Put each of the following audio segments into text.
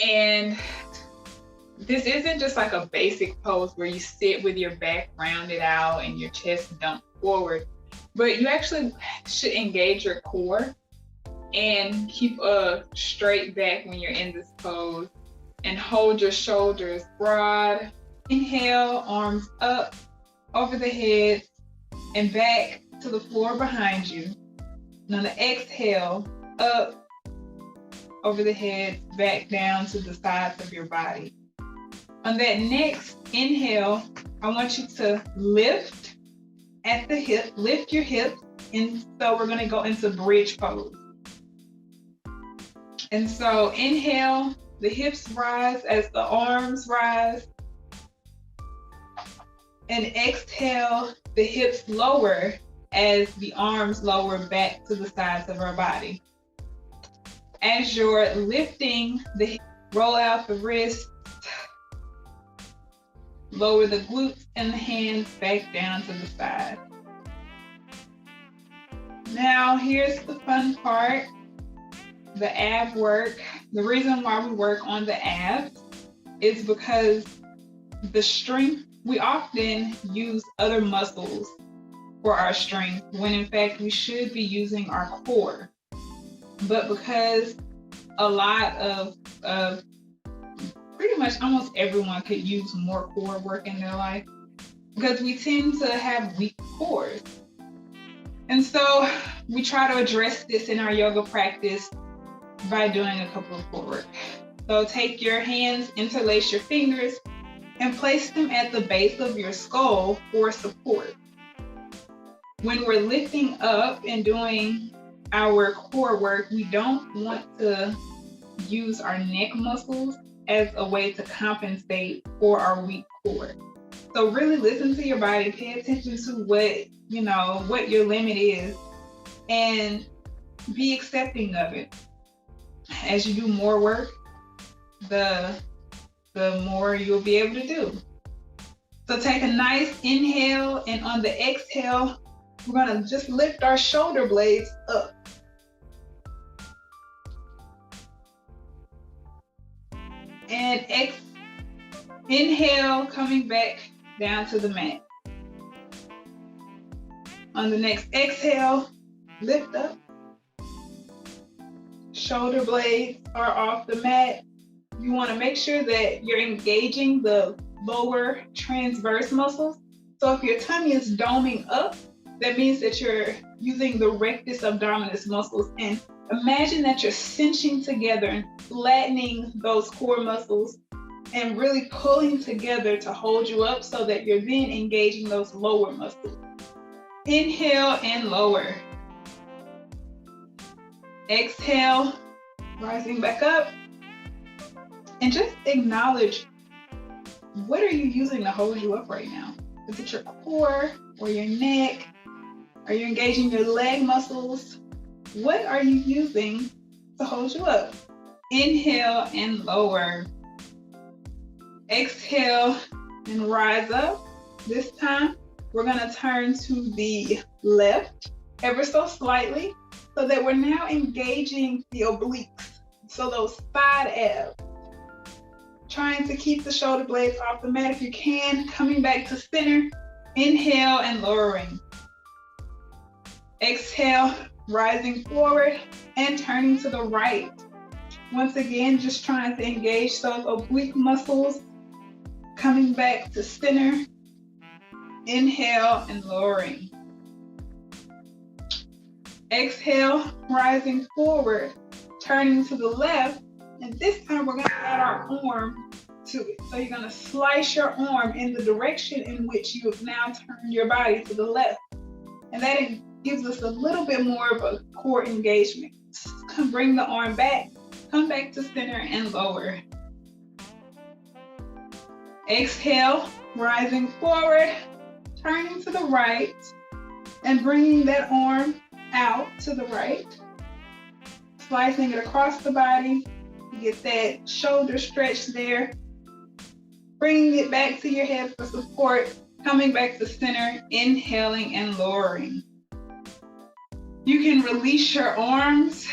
And this isn't just like a basic pose where you sit with your back rounded out and your chest dumped forward, but you actually should engage your core and keep a straight back when you're in this pose, and hold your shoulders broad. Inhale, arms up over the head and back to the floor behind you. And on the exhale, up over the head, back down to the sides of your body. On that next inhale, I want you to lift at the hip, lift your hips, and so we're gonna go into bridge pose. And so inhale, the hips rise as the arms rise. And exhale, the hips lower as the arms lower back to the sides of our body. As you're lifting the hips, roll out the wrists, lower the glutes and the hands back down to the side. Now here's the fun part, the ab work. The reason why we work on the abs is because the strength, we often use other muscles for our strength when in fact we should be using our core. But because a lot of pretty much almost everyone could use more core work in their life, because we tend to have weak cores. And so we try to address this in our yoga practice by doing a couple of core work. So take your hands, interlace your fingers, and place them at the base of your skull for support. When we're lifting up and doing our core work, we don't want to use our neck muscles as a way to compensate for our weak core. So really listen to your body, pay attention to what your limit is, and be accepting of it. As you do more work, the more you'll be able to do. So take a nice inhale, and on the exhale, we're gonna just lift our shoulder blades up. And inhale, coming back down to the mat. On the next exhale, lift up. Shoulder blades are off the mat. You want to make sure that you're engaging the lower transverse muscles. So if your tummy is doming up, that means that you're using the rectus abdominis muscles. And imagine that you're cinching together and flattening those core muscles and really pulling together to hold you up so that you're then engaging those lower muscles. Inhale and lower. Exhale, rising back up. And just acknowledge, what are you using to hold you up right now? Is it your core or your neck? Are you engaging your leg muscles? What are you using to hold you up? Inhale and lower. Exhale and rise up. This time, we're gonna turn to the left ever so slightly so that we're now engaging the obliques. So those side abs. Trying to keep the shoulder blades off the mat if you can, coming back to center. Inhale and lowering. Exhale, rising forward and turning to the right. Once again, just trying to engage those oblique muscles. Coming back to center. Inhale and lowering. Exhale, rising forward, turning to the left. And this time we're gonna add our arm to it. So you're gonna slice your arm in the direction in which you have now turned your body to the left. And that gives us a little bit more of a core engagement. Bring the arm back, come back to center and lower. Exhale, rising forward, turning to the right, and bringing that arm out to the right. Slicing it across the body. Get that shoulder stretch there. Bringing it back to your head for support. Coming back to center, inhaling and lowering. You can release your arms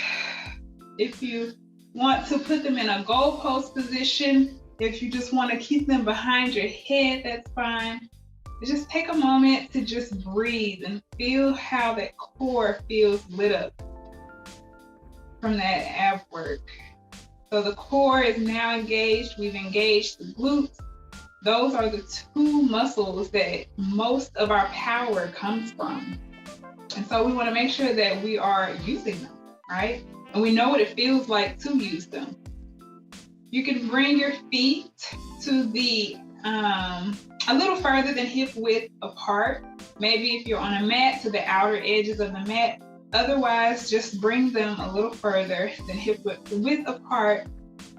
if you want to put them in a goal post position. If you just want to keep them behind your head, that's fine. But just take a moment to just breathe and feel how that core feels lit up from that ab work. So the core is now engaged. We've engaged the glutes. Those are the two muscles that most of our power comes from. And so we want to make sure that we are using them, right? And we know what it feels like to use them. You can bring your feet to the a little further than hip width apart. Maybe if you're on a mat, to the outer edges of the mat. Otherwise, just bring them a little further than hip width apart.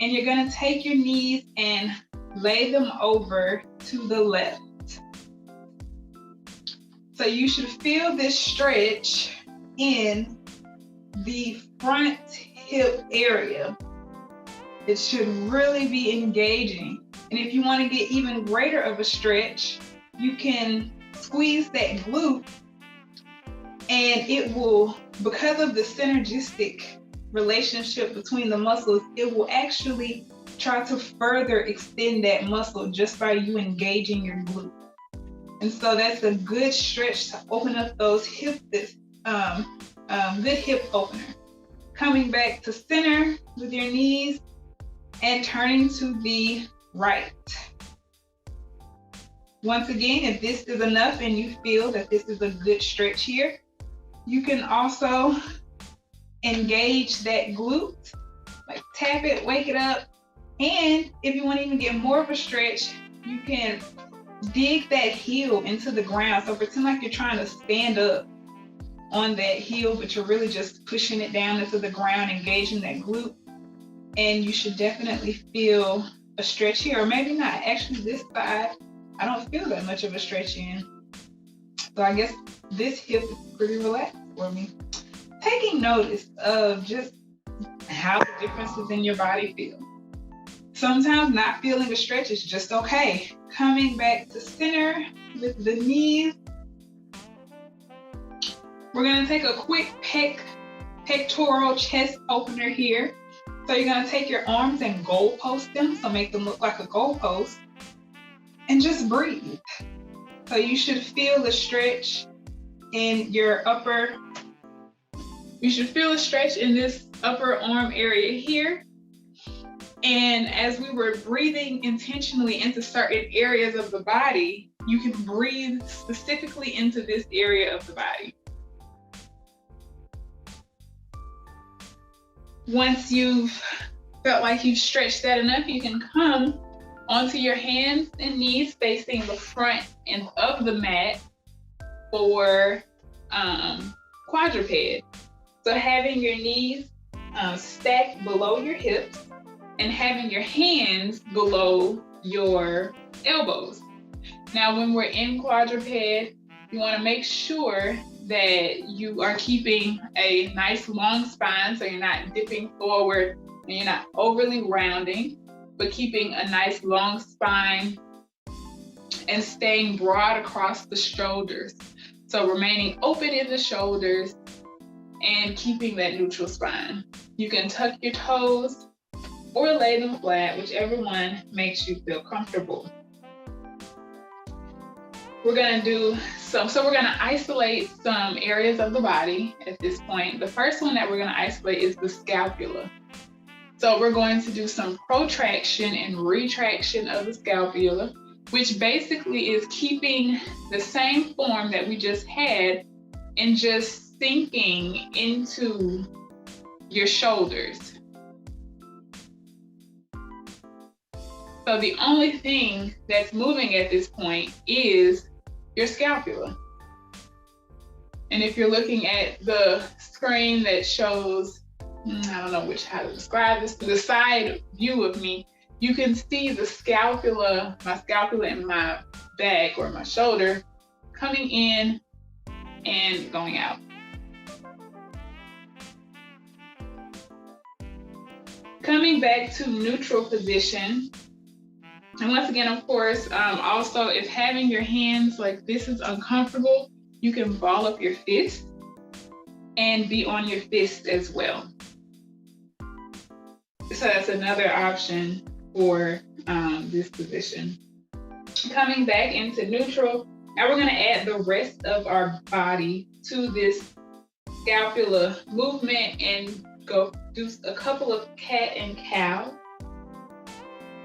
And you're gonna take your knees and lay them over to the left. So you should feel this stretch in the front hip area. It should really be engaging. And if you want to get even greater of a stretch, you can squeeze that glute, and it will, because of the synergistic relationship between the muscles, it will actually try to further extend that muscle just by you engaging your glute. And so that's a good stretch to open up those hip, good hip opener. Coming back to center with your knees and turning to the right. Once again, if this is enough and you feel that this is a good stretch here, you can also engage that glute, like tap it, wake it up. And if you want to even get more of a stretch, you can dig that heel into the ground. So pretend like you're trying to stand up on that heel, but you're really just pushing it down into the ground, engaging that glute. And you should definitely feel a stretch here, or maybe not. Actually, this side, I don't feel that much of a stretch in. So I guess this hip is pretty relaxed for me. Taking notice of just how the differences in your body feel. Sometimes not feeling a stretch is just okay. Coming back to center with the knees. We're gonna take a quick pectoral chest opener here. So you're gonna take your arms and goal post them, so make them look like a goal post, and just breathe. So you should feel the stretch in your upper, you should feel a stretch in this upper arm area here. And as we were breathing intentionally into certain areas of the body, you can breathe specifically into this area of the body. Once you've felt like you've stretched that enough, you can come onto your hands and knees facing the front end of the mat for quadruped. So having your knees stacked below your hips and having your hands below your elbows. Now, when we're in quadruped, you want to make sure that you are keeping a nice long spine, so you're not dipping forward and you're not overly rounding, but keeping a nice long spine and staying broad across the shoulders. So remaining open in the shoulders and keeping that neutral spine. You can tuck your toes or lay them flat, whichever one makes you feel comfortable. We're gonna do so we're gonna isolate some areas of the body at this point. The first one that we're gonna isolate is the scapula. So we're going to do some protraction and retraction of the scapula, which basically is keeping the same form that we just had and just sinking into your shoulders. So the only thing that's moving at this point is your scapula. And if you're looking at the screen that shows, I don't know how to describe this, the side view of me, you can see the scapula, my scapula and my back or my shoulder coming in and going out. Coming back to neutral position. And once again, of course, also if having your hands like this is uncomfortable, you can ball up your fist and be on your fist as well. So that's another option for this position. Coming back into neutral, now we're going to add the rest of our body to this scapula movement and go do a couple of cat and cow.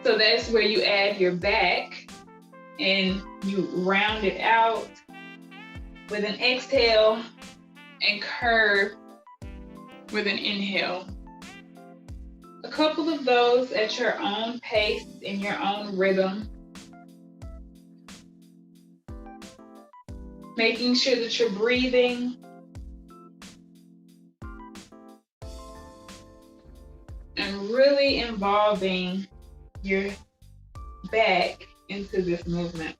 So that's where you add your back and you round it out with an exhale and curve with an inhale. A couple of those at your own pace, in your own rhythm. Making sure that you're breathing. And really involving your back into this movement.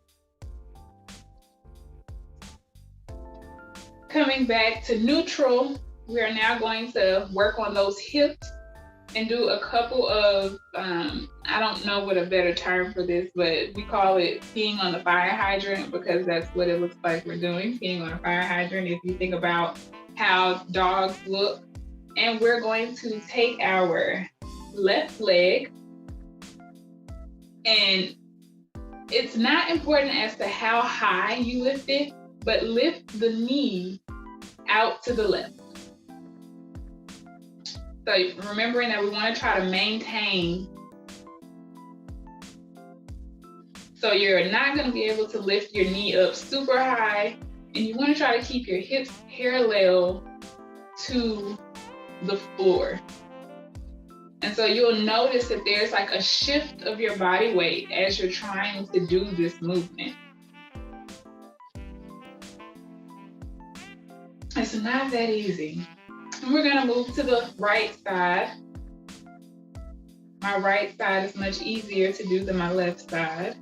Coming back to neutral, we are now going to work on those hips and do a couple of, I don't know what a better term for this, but we call it peeing on the fire hydrant because that's what it looks like we're doing, peeing on a fire hydrant. If you think about how dogs look, and we're going to take our left leg, and it's not important as to how high you lift it, but lift the knee out to the left. So remembering that we want to try to maintain. So you're not going to be able to lift your knee up super high, and you want to try to keep your hips parallel to the floor. And so you'll notice that there's like a shift of your body weight as you're trying to do this movement. It's not that easy. And we're gonna move to the right side. My right side is much easier to do than my left side.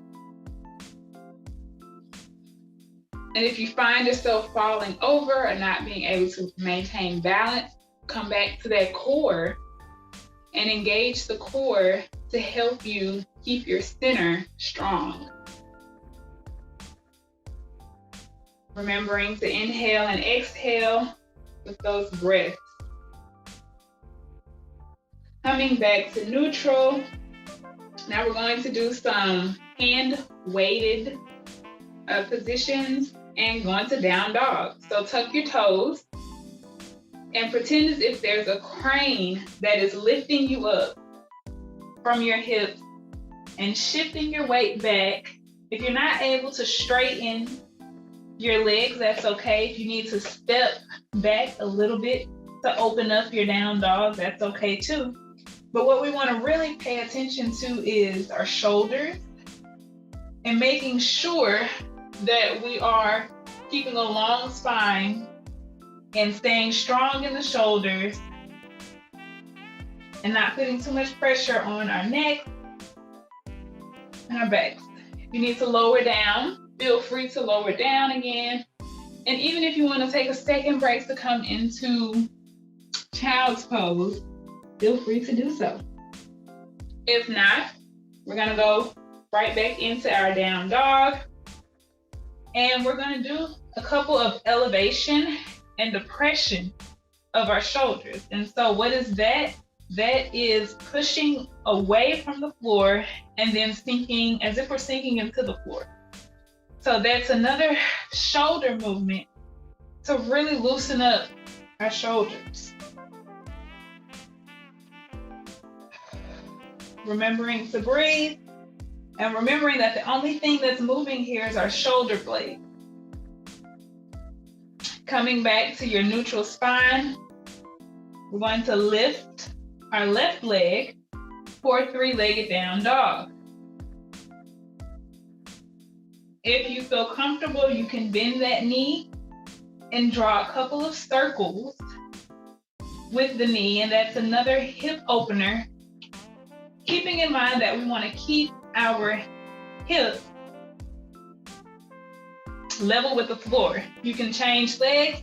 And if you find yourself falling over or not being able to maintain balance, come back to that core and engage the core to help you keep your center strong. Remembering to inhale and exhale with those breaths. Coming back to neutral. Now we're going to do some hand-weighted positions and going to down dog. So tuck your toes and pretend as if there's a crane that is lifting you up from your hips and shifting your weight back. If you're not able to straighten your legs, that's okay. If you need to step back a little bit to open up your down dog, that's okay too. But what we want to really pay attention to is our shoulders and making sure that we are keeping a long spine and staying strong in the shoulders and not putting too much pressure on our neck and our backs. If you need to lower down, feel free to lower down again. And even if you want to take a second break to come into child's pose, feel free to do so. If not, we're gonna go right back into our down dog. And we're gonna do a couple of elevation and depression of our shoulders. And so what is that? That is pushing away from the floor and then sinking as if we're sinking into the floor. So that's another shoulder movement to really loosen up our shoulders. Remembering to breathe and remembering that the only thing that's moving here is our shoulder blade. Coming back to your neutral spine, we're going to lift our left leg for three-legged down dog. If you feel comfortable, you can bend that knee and draw a couple of circles with the knee, and that's another hip opener. Keeping in mind that we want to keep our hips level with the floor. You can change legs,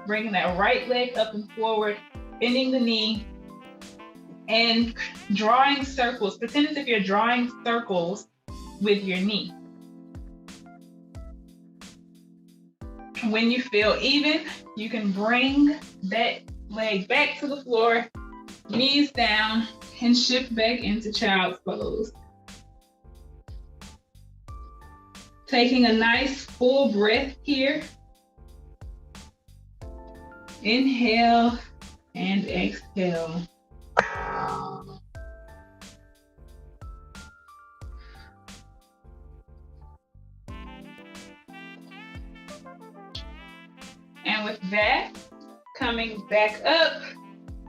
bringing that right leg up and forward, bending the knee, and drawing circles. Pretend as if you're drawing circles with your knee. When you feel even, you can bring that leg back to the floor, knees down, and shift back into child's pose. Taking a nice full breath here. Inhale and exhale. And with that, coming back up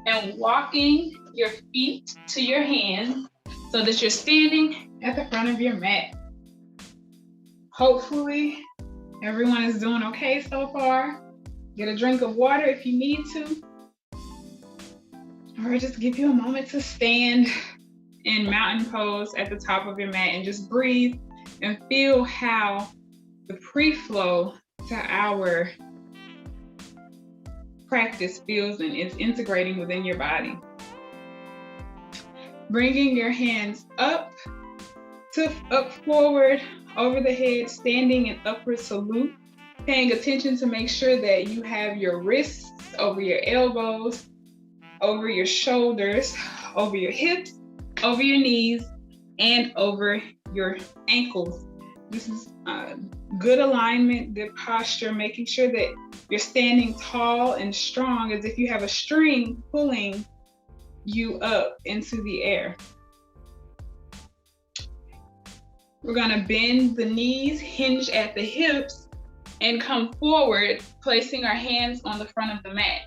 and walking your feet to your hands so that you're standing at the front of your mat. Hopefully, everyone is doing okay so far. Get a drink of water if you need to. Or just give you a moment to stand in mountain pose at the top of your mat and just breathe and feel how the pre-flow to our practice feels and is integrating within your body. Bringing your hands up forward, over the head, standing in upward salute, paying attention to make sure that you have your wrists over your elbows, over your shoulders, over your hips, over your knees, and over your ankles. This is good alignment, good posture, making sure that you're standing tall and strong as if you have a string pulling you up into the air. We're gonna bend the knees, hinge at the hips, and come forward, placing our hands on the front of the mat.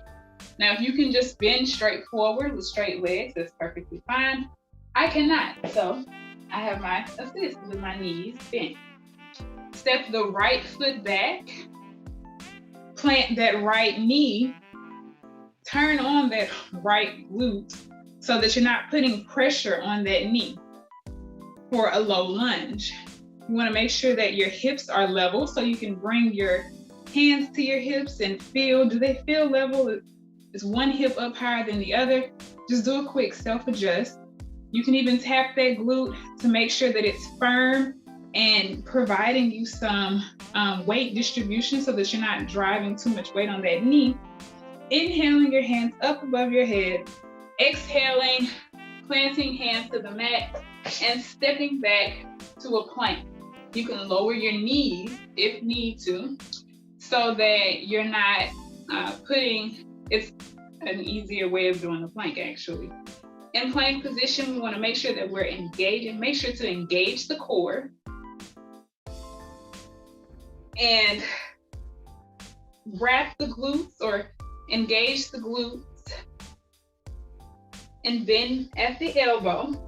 Now, if you can just bend straight forward with straight legs, that's perfectly fine. I cannot, so I have my assist with my knees bent. Step the right foot back, plant that right knee, turn on that right glute so that you're not putting pressure on that knee. For a low lunge, you want to make sure that your hips are level so you can bring your hands to your hips and feel, do they feel level? Is one hip up higher than the other? Just do a quick self-adjust. You can even tap that glute to make sure that it's firm and providing you some weight distribution so that you're not driving too much weight on that knee. Inhaling your hands up above your head, exhaling, planting hands to the mat, and stepping back to a plank. You can lower your knees if need to, so that you're not it's an easier way of doing the plank actually. In plank position, we want to make sure that we're engaged and make sure to engage the core. And wrap the glutes or engage the glutes and bend at the elbow,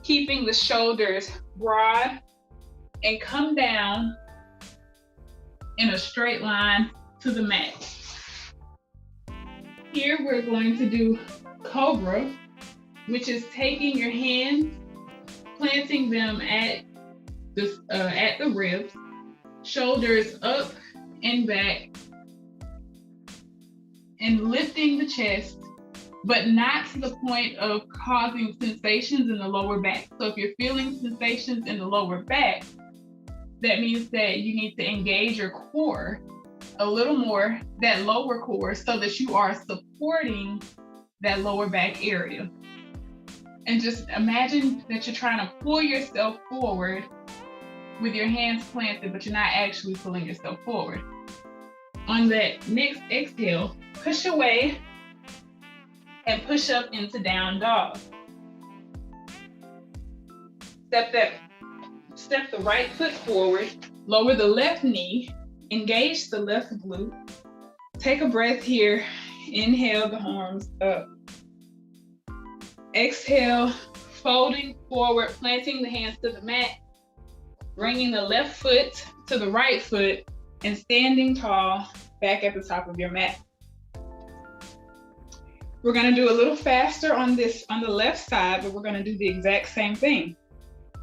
keeping the shoulders broad and come down in a straight line to the mat. Here we're going to do Cobra, which is taking your hands, planting them at the ribs, shoulders up and back, and lifting the chest, but not to the point of causing sensations in the lower back. So if you're feeling sensations in the lower back, that means that you need to engage your core a little more, that lower core, so that you are supporting that lower back area. And just imagine that you're trying to pull yourself forward with your hands planted, but you're not actually pulling yourself forward. On that next exhale, push away and push up into down dog. Step the right foot forward, lower the left knee, engage the left glute. Take a breath here. Inhale the arms up. Exhale, folding forward, planting the hands to the mat, bringing the left foot to the right foot, and standing tall back at the top of your mat. We're gonna do a little faster on the left side, but we're gonna do the exact same thing.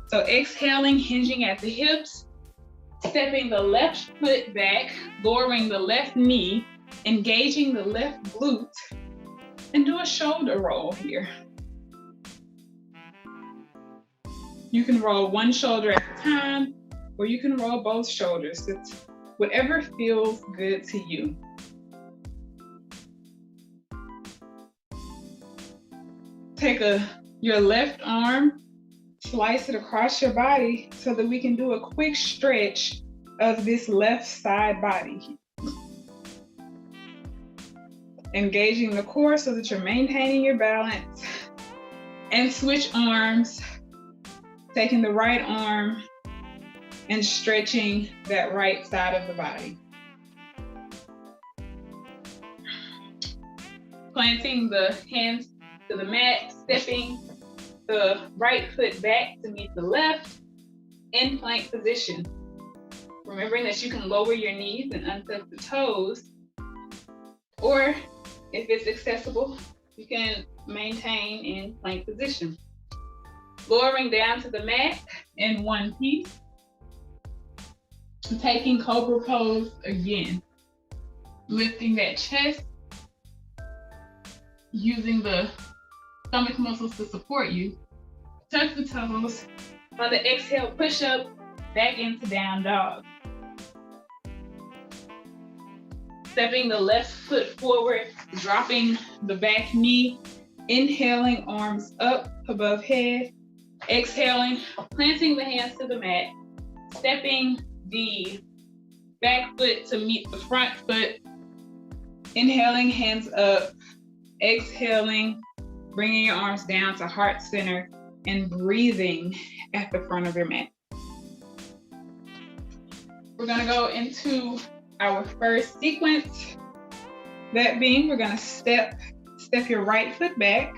So exhaling, hinging at the hips, stepping the left foot back, lowering the left knee, engaging the left glute, and do a shoulder roll here. You can roll one shoulder at a time, or you can roll both shoulders. It's whatever feels good to you. take your left arm, slice it across your body so that we can do a quick stretch of this left side body. Engaging the core so that you're maintaining your balance. And switch arms, taking the right arm and stretching that right side of the body. Planting the hands to the mat, stepping the right foot back to meet the left in plank position. Remembering that you can lower your knees and untuck the toes, or if it's accessible, you can maintain in plank position. Lowering down to the mat in one piece. Taking Cobra Pose again. Lifting that chest, using the stomach muscles to support you. Tuck the toes. On the exhale, push up back into down dog. Stepping the left foot forward, dropping the back knee, inhaling arms up above head, exhaling, planting the hands to the mat, stepping the back foot to meet the front foot, inhaling hands up, exhaling, bringing your arms down to heart center and breathing at the front of your mat. We're gonna go into our first sequence. That being, we're gonna step your right foot back,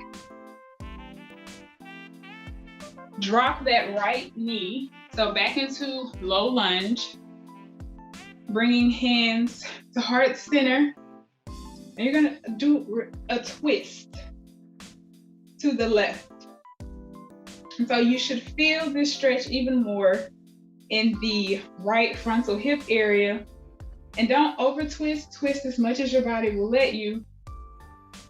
drop that right knee, so back into low lunge, bringing hands to heart center, and you're gonna do a twist to the left. And so you should feel this stretch even more in the right frontal hip area. And don't over twist, twist as much as your body will let you.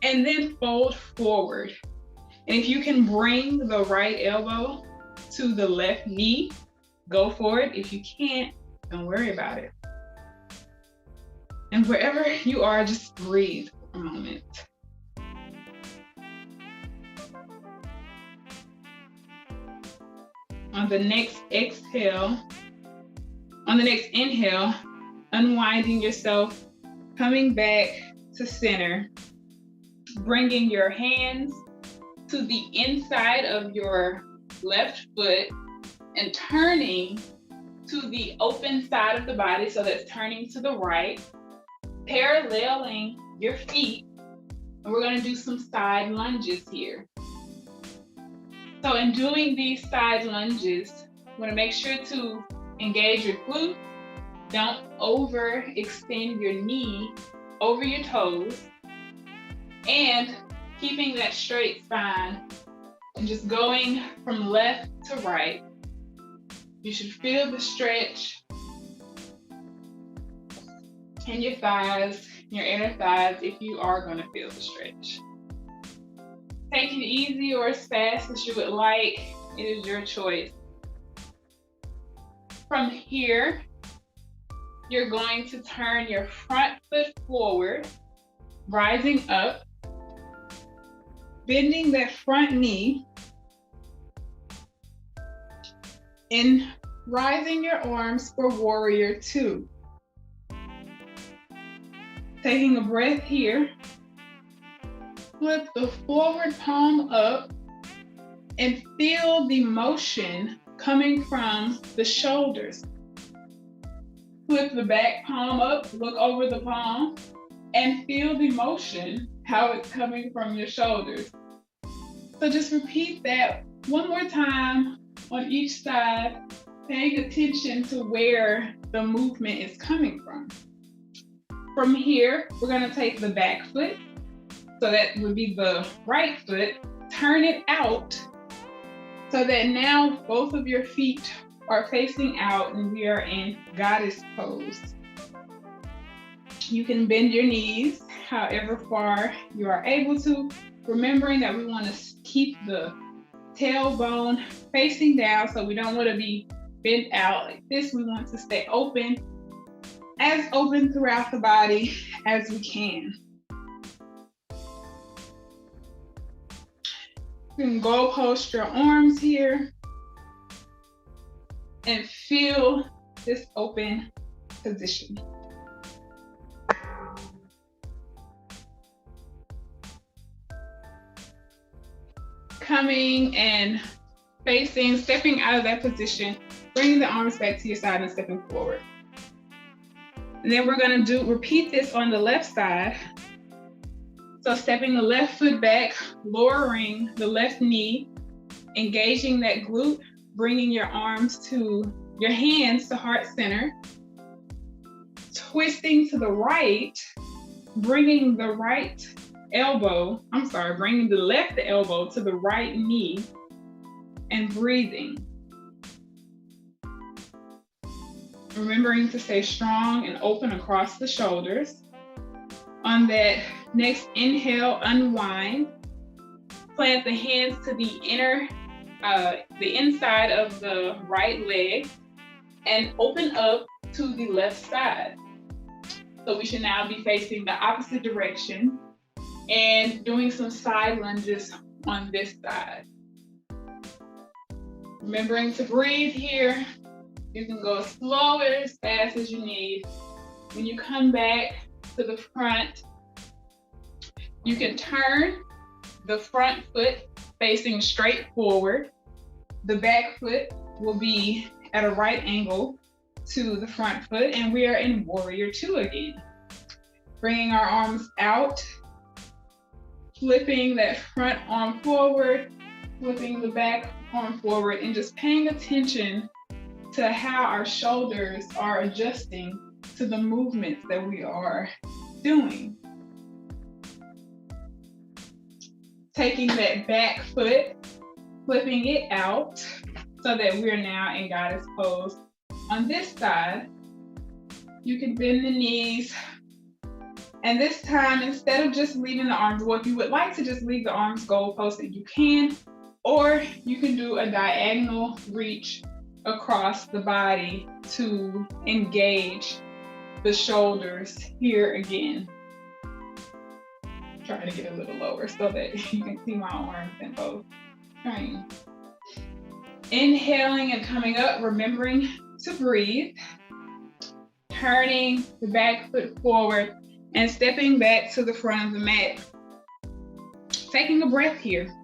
And then fold forward. And if you can bring the right elbow to the left knee, go for it. If you can't, don't worry about it. And wherever you are, just breathe for a moment. On the next inhale, unwinding yourself, coming back to center, bringing your hands to the inside of your left foot and turning to the open side of the body, so that's turning to the right, paralleling your feet, and we're gonna do some side lunges here. So in doing these side lunges, you wanna make sure to engage your glutes. Don't overextend your knee over your toes, and keeping that straight spine and just going from left to right. You should feel the stretch in your thighs, your inner thighs, if you are going to feel the stretch. Take it easy or as fast as you would like. It is your choice. From here, you're going to turn your front foot forward, rising up, bending that front knee, and rising your arms for warrior two. Taking a breath here, flip the forward palm up and feel the motion coming from the shoulders. Flip the back palm up, look over the palm, and feel the motion, how it's coming from your shoulders. So just repeat that one more time on each side, paying attention to where the movement is coming from. From here, we're gonna take the back foot, so that would be the right foot, turn it out, so that now both of your feet are facing out and we are in goddess pose. You can bend your knees however far you are able to, remembering that we want to keep the tailbone facing down, so we don't want to be bent out like this. We want to stay open, as open throughout the body as we can. You can goal post your arms here and feel this open position. Coming and facing, stepping out of that position, bringing the arms back to your side and stepping forward. And then we're gonna repeat this on the left side. So stepping the left foot back, lowering the left knee, engaging that glute, bringing your hands to heart center, twisting to the right, bringing the left elbow to the right knee and breathing. Remembering to stay strong and open across the shoulders. On that next inhale, unwind. Plant the hands to the inside of the right leg and open up to the left side. So we should now be facing the opposite direction and doing some side lunges on this side. Remembering to breathe here. You can go slow or as fast as you need. When you come back to the front, you can turn the front foot facing straight forward. The back foot will be at a right angle to the front foot, and we are in Warrior Two again. Bringing our arms out, flipping that front arm forward, flipping the back arm forward, and just paying attention to how our shoulders are adjusting to the movements that we are doing. Taking that back foot, flipping it out so that we're now in Goddess Pose. On this side, you can bend the knees. And this time, instead of just leaving the arms, well, if you would like to just leave the arms goal posted, you can, or you can do a diagonal reach across the body to engage the shoulders here again. Trying to get a little lower so that you can see my arms in both. Trying. Inhaling and coming up, remembering to breathe. Turning the back foot forward and stepping back to the front of the mat. Taking a breath here.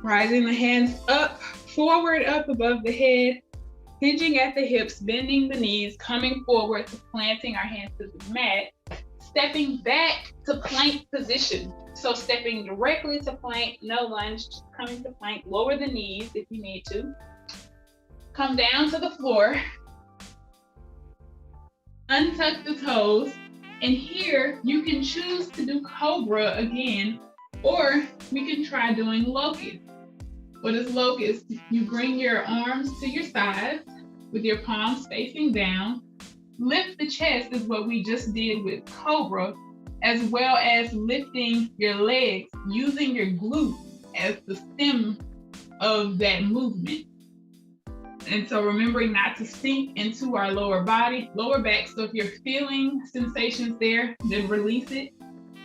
Rising the hands up, forward, up above the head, hinging at the hips, bending the knees, coming forward to planting our hands to the mat, stepping back to plank position. So stepping directly to plank, no lunge, just coming to plank, lower the knees if you need to. Come down to the floor, untuck the toes, and here you can choose to do Cobra again, or we can try doing Locust. What is Locust? You bring your arms to your sides with your palms facing down. Lift the chest is what we just did with Cobra, as well as lifting your legs, using your glutes as the stem of that movement. And so remembering not to sink into our lower back. So if you're feeling sensations there, then release it.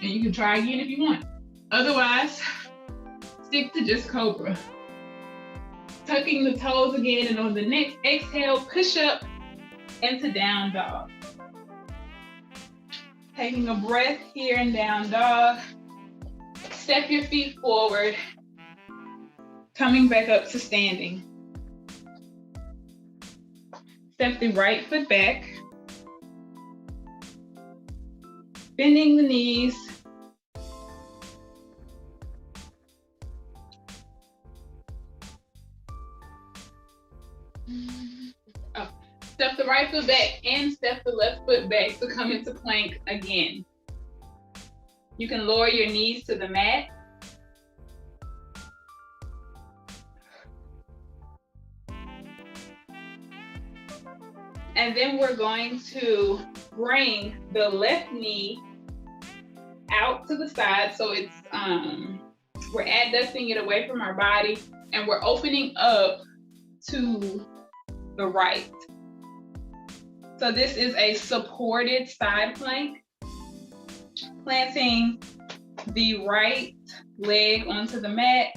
And you can try again if you want. Otherwise, stick to just Cobra. Tucking the toes again, and on the next exhale, push up into down dog. Taking a breath here in down dog. Step your feet forward. Coming back up to standing. Step the right foot back. Bending the knees. Step the right foot back and step the left foot back to come into plank again. You can lower your knees to the mat. And then we're going to bring the left knee out to the side. So it's, we're adducting it away from our body and we're opening up to the right. So this is a supported side plank. Planting the right leg onto the mat,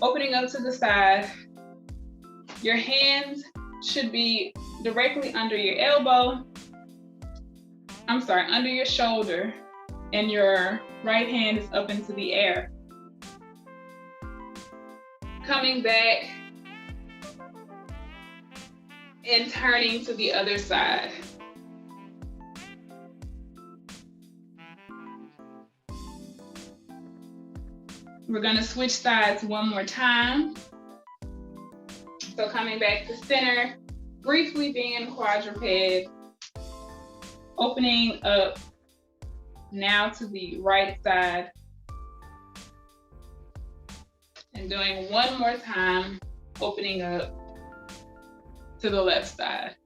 opening up to the side. Your hands should be directly under your elbow. Under your shoulder, and your right hand is up into the air. Coming back and turning to the other side. We're going to switch sides one more time. So coming back to center, briefly being in quadruped, opening up now to the right side, and doing one more time, opening up to the left side.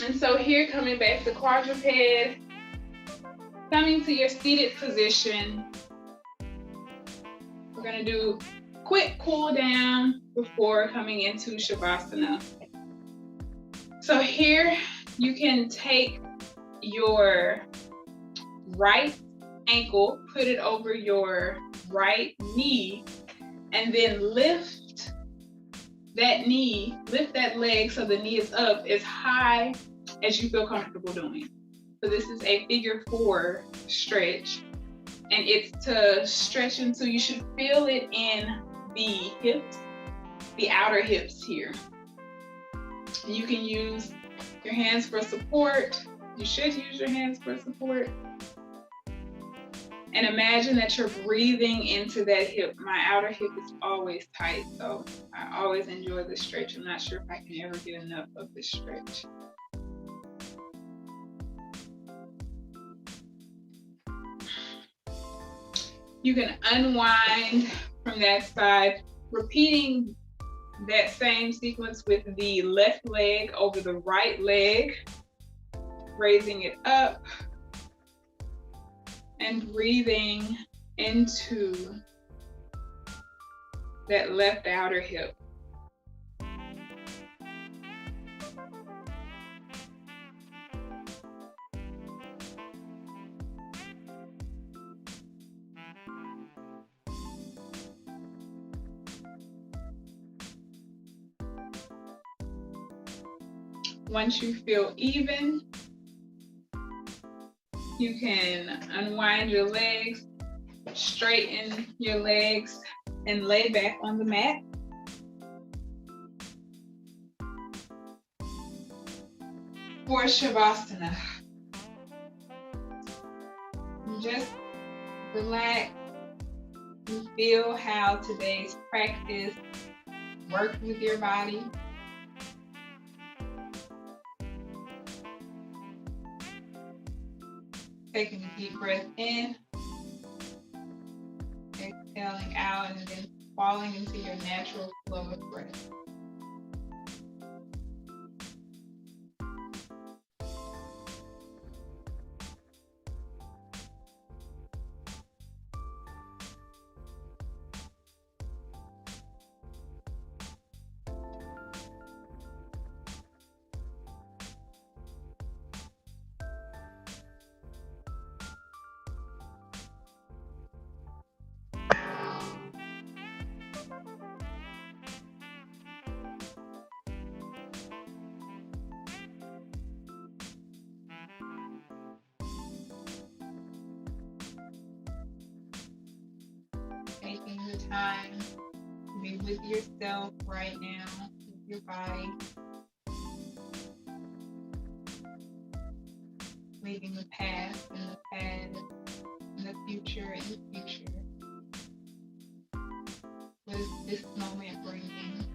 And so here, coming back to quadruped, coming to your seated position, we're gonna do quick cool down before coming into Shavasana. So here, you can take your right ankle, put it over your right knee, and then lift that knee, lift that leg so the knee is up as high as you feel comfortable doing. So this is a figure 4 stretch, and it's to stretch until you should feel it in the hips, the outer hips here. You can use your hands for support. You should use your hands for support. And imagine that you're breathing into that hip. My outer hip is always tight, so I always enjoy this stretch. I'm not sure if I can ever get enough of this stretch. You can unwind from that side, repeating that same sequence with the left leg over the right leg, raising it up and breathing into that left outer hip. Once you feel even, you can unwind your legs, straighten your legs, and lay back on the mat. For Shavasana, just relax and feel how today's practice worked with your body. Taking a deep breath in, exhaling out, and then falling into your natural flow of breath. Taking the time to be with yourself right now, with your body. Leaving the past in the past, and the future in the future. What is this moment bringing?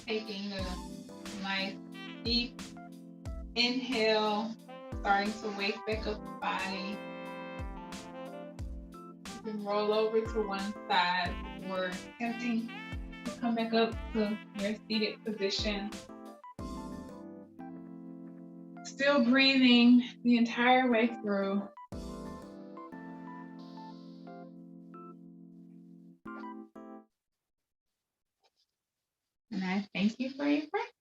Taking a nice deep inhale, starting to wake back up the body. You can roll over to one side or attempting to come back up to your seated position. Still breathing the entire way through. And I thank you for your practice.